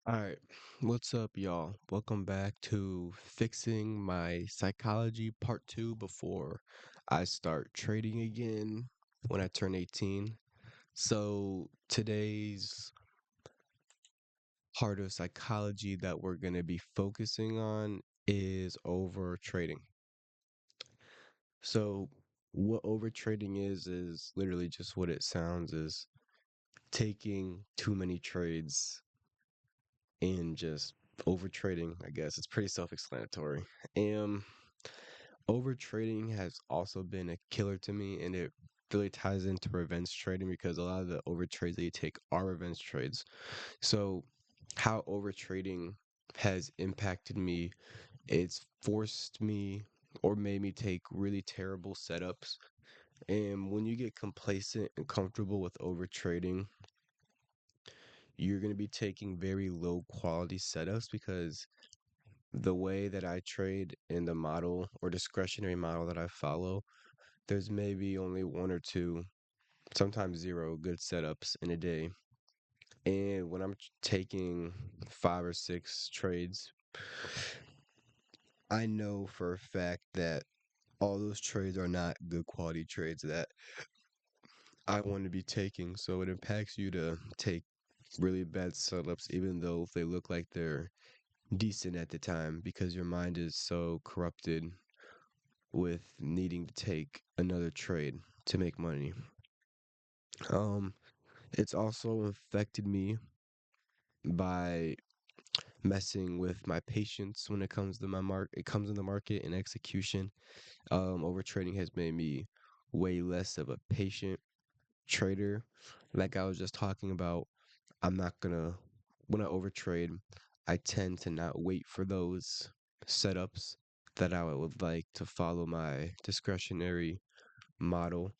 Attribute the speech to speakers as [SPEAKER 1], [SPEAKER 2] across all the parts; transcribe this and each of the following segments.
[SPEAKER 1] All right, what's up, y'all? Welcome back to Fixing My Psychology Part 2 before I start trading again when I turn 18. So, today's part of psychology that we're going to be focusing on is over trading. So, what over trading is literally just what it sounds is taking too many trades and just over trading, I guess. It's pretty self-explanatory. And over trading has also been a killer to me, and it really ties into revenge trading because a lot of the over trades that you take are revenge trades. So, how over trading has impacted me, it's forced me or made me take really terrible setups. And when you get complacent and comfortable with over trading, you're going to be taking very low quality setups because the way that I trade in the model or discretionary model that I follow, there's maybe only one or two, sometimes zero good setups in a day. And when I'm taking five or six trades, I know for a fact that all those trades are not good quality trades that I want to be taking. So it impacts you to take really bad setups, even though they look like they're decent at the time, because your mind is so corrupted with needing to take another trade to make money. Um, it's also affected me by messing with my patience when it comes to it comes in the market and execution. Overtrading has made me way less of a patient trader. Like I was just talking about, I'm not gonna when I overtrade, I tend to not wait for those setups that I would like to follow my discretionary model,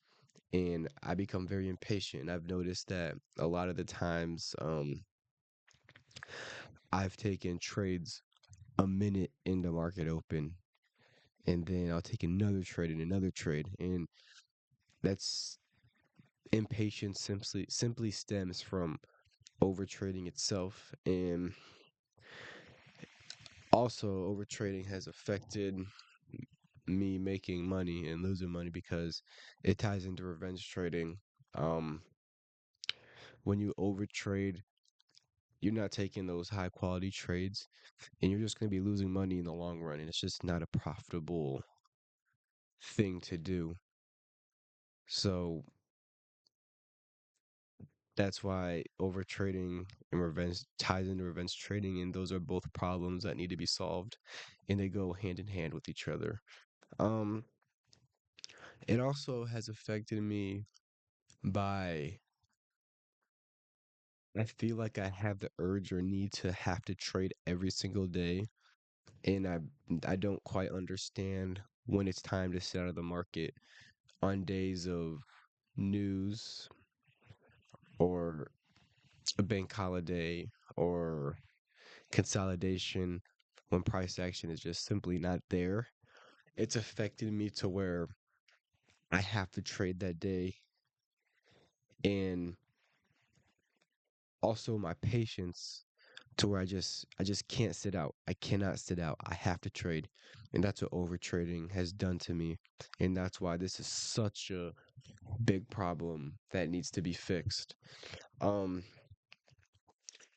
[SPEAKER 1] and I become very impatient. I've noticed that a lot of the times I've taken trades a minute in the market open, and then I'll take another trade and another trade, and that's impatience simply stems from overtrading itself. And also overtrading has affected me making money and losing money because it ties into revenge trading. um when you overtrade, you're not taking those high quality trades, and you're just going to be losing money in the long run, and it's just not a profitable thing to do. So that's why overtrading and revenge ties into revenge trading, and those are both problems that need to be solved, and they go hand in hand with each other. um it also has affected me by, I feel like I have the urge or need to have to trade every single day, and I don't quite understand when it's time to sit out of the market on days of news or a bank holiday or consolidation, when price action is just simply not there. It's affected me to where I have to trade that day, and also my patience to where I just can't sit out. I cannot sit out. I have to trade. And that's what overtrading has done to me. And that's why this is such a big problem that needs to be fixed. Um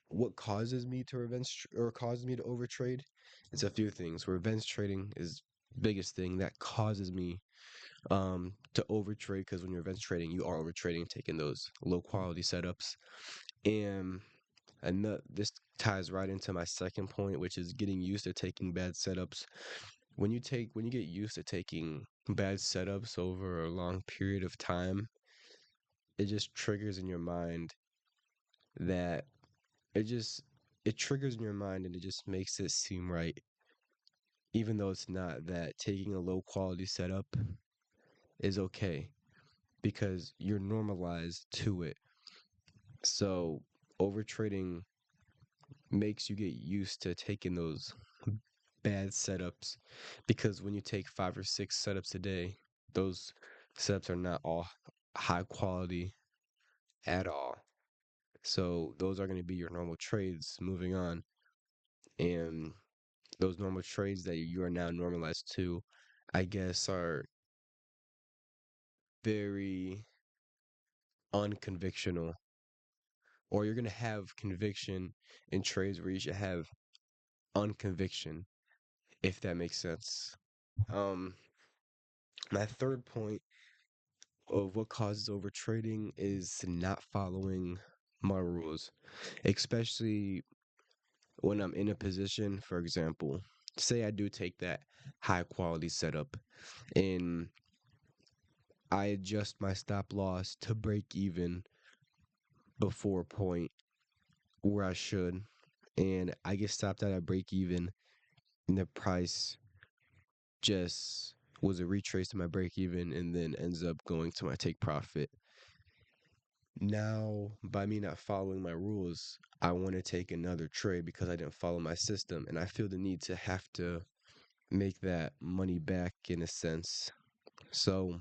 [SPEAKER 1] what causes me to or causes me to overtrade? It's a few things. Revenge trading is biggest thing that causes me to overtrade, because when you're revenge trading, you are overtrading, taking those low quality setups. And this ties right into my second point, which is getting used to taking bad setups. When you get used to taking bad setups over a long period of time, it just triggers in your mind that it just it triggers in your mind, and it just makes it seem right, even though it's not, that taking a low quality setup is okay because you're normalized to it. So overtrading makes you get used to taking those bad setups, because when you take five or six setups a day, those setups are not all high quality at all. So those are going to be your normal trades moving on. And those normal trades that you are now normalized to, I guess, are very unconvictional. Or you're going to have conviction in trades where you should have unconviction, if that makes sense. Um, my third point of what causes overtrading is not following my rules, especially when I'm in a position, for example, say I do take that high quality setup and I adjust my stop loss to break even before a point where I should, and I get stopped out at break even, and the price just was a retrace to my break even and then ends up going to my take profit. Now, by me not following my rules, I want to take another trade because I didn't follow my system, and I feel the need to have to make that money back in a sense. So,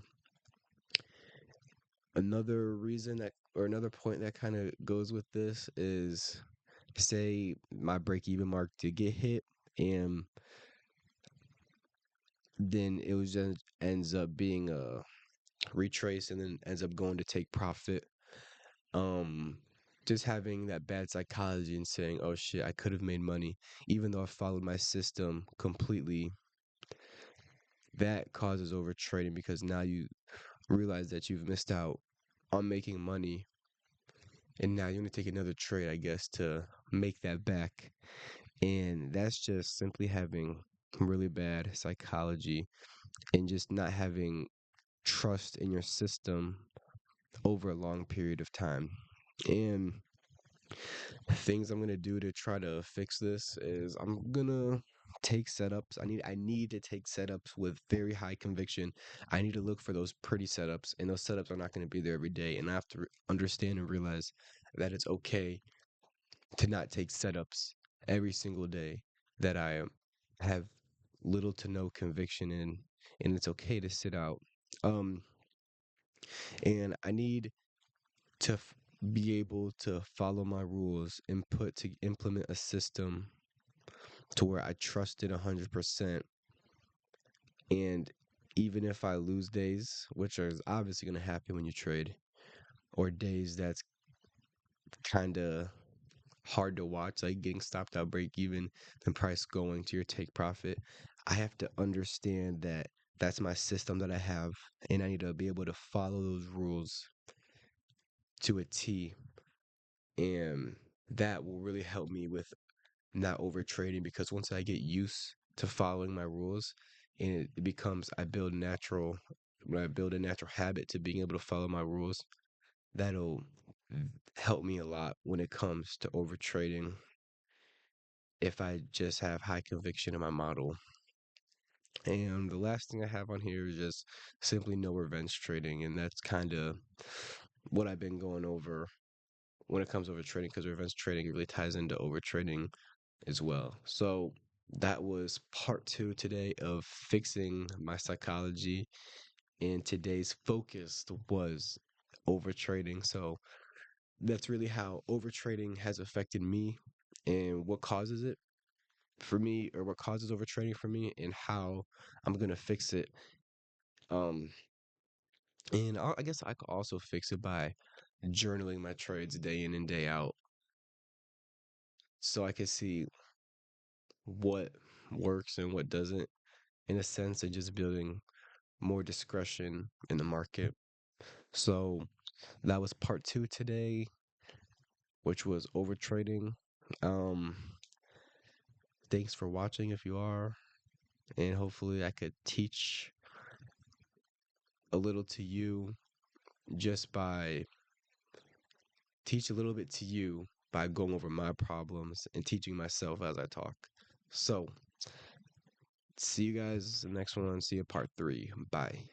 [SPEAKER 1] another reason that, or another point that kind of goes with this is say my break even mark did get hit, and then it was just ends up being a retrace and then ends up going to take profit. um just having that bad psychology and saying, oh shit, I could have made money even though I followed my system completely, that causes over trading because now you realize that you've missed out on making money, and now you're going to take another trade, I guess, to make that back. And that's just simply having really bad psychology and just not having trust in your system over a long period of time. And things I'm gonna do to try to fix this is I'm gonna take setups. I need to take setups with very high conviction. I need to look for those pretty setups, and those setups are not gonna be there every day. And I have to understand and realize that it's okay to not take setups every single day that I have little to no conviction in, and it's okay to sit out. Um, and I need to be able to follow my rules and put to implement a system to where I trust it 100%. And even if I lose days, which is obviously going to happen when you trade, or days that's kind of hard to watch, like getting stopped out break even, the price going to your take profit, I have to understand that that's my system that I have, and I need to be able to follow those rules to a T. And that will really help me with not over trading, because once I get used to following my rules and it becomes when I build a natural habit to being able to follow my rules, that'll help me a lot when it comes to over trading if I just have high conviction in my model. And the last thing I have on here is just simply no revenge trading, and that's kind of what I've been going over when it comes to over trading, because revenge trading really ties into over trading as well. So that was part two today of fixing my psychology. And today's focus was over trading. So that's really how over trading has affected me and what causes it for me, or what causes over trading for me, and how I'm going to fix it. Um, and I guess I could also fix it by journaling my trades day in and day out so I can see what works and what doesn't, in a sense of just building more discretion in the market. So that was part two today, which was over trading. Um, thanks for watching if you are, and hopefully I could a little to you just by teach a little bit to you by going over my problems and teaching myself as I talk. So see you guys in the next one. See you part three. Bye.